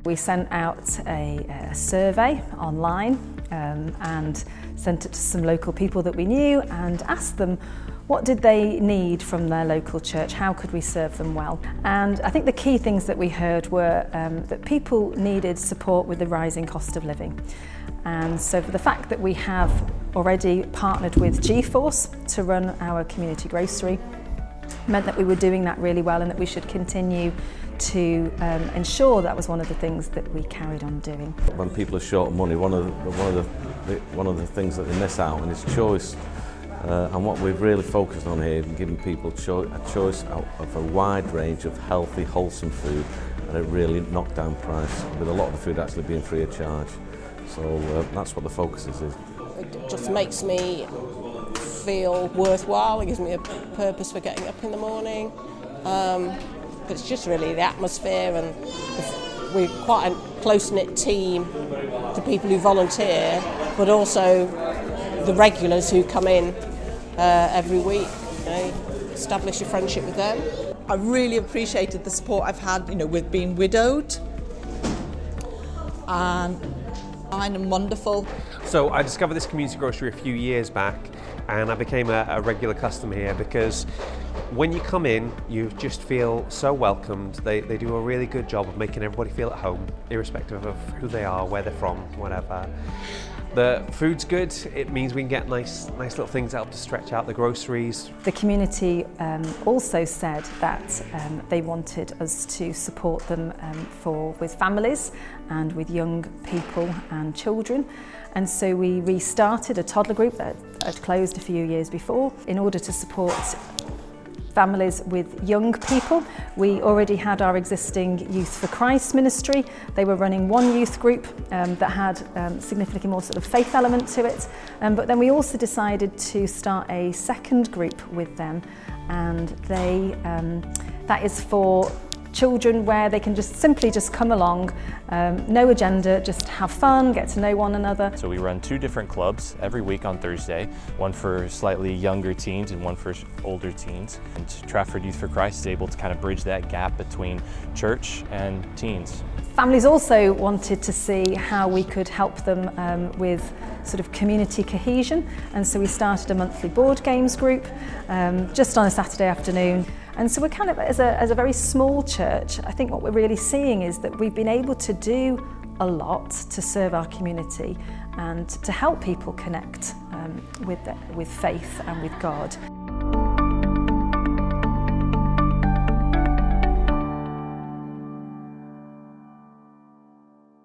We sent out a survey online and sent it to some local people that we knew and asked them what did they need from their local church, how could we serve them well. And I think the key things that we heard were that people needed support with the rising cost of living. And so for the fact that we have already partnered with G-Force to run our community grocery meant that we were doing that really well and that we should continue to ensure that was one of the things that we carried on doing. When people are short of money, one of the things that they miss out on is choice. And what we've really focused on here is giving people a choice out of a wide range of healthy, wholesome food at a really knockdown price, with a lot of the food actually being free of charge. So that's what the focus is. It just makes me feel worthwhile. It gives me a purpose for getting up in the morning. But it's just really the atmosphere, and we're quite a close-knit team, the people who volunteer, but also the regulars who come in every week. Establish a friendship with them. I really appreciated the support I've had, with being widowed, and fine and wonderful. So I discovered this community grocery a few years back, and I became a regular customer here because when you come in, you just feel so welcomed. They do a really good job of making everybody feel at home, irrespective of who they are, where they're from, whatever. The food's good. It means we can get nice little things that help to stretch out the groceries. The community also said that they wanted us to support them with families and with young people and children. And so we restarted a toddler group that had closed a few years before in order to support families with young people. We already had our existing Youth for Christ ministry. They were running one youth group that had significantly more sort of faith element to it. But then we also decided to start a second group with them, and that is for children where they can simply come along, no agenda, just have fun, get to know one another. So we run 2 different clubs every week on Thursday, one for slightly younger teens and one for older teens. And Trafford Youth for Christ is able to kind of bridge that gap between church and teens. Families also wanted to see how we could help them with sort of community cohesion, and so we started a monthly board games group just on a Saturday afternoon. And so we're kind of, as a very small church, I think what we're really seeing is that we've been able to do a lot to serve our community and to help people connect with faith and with God.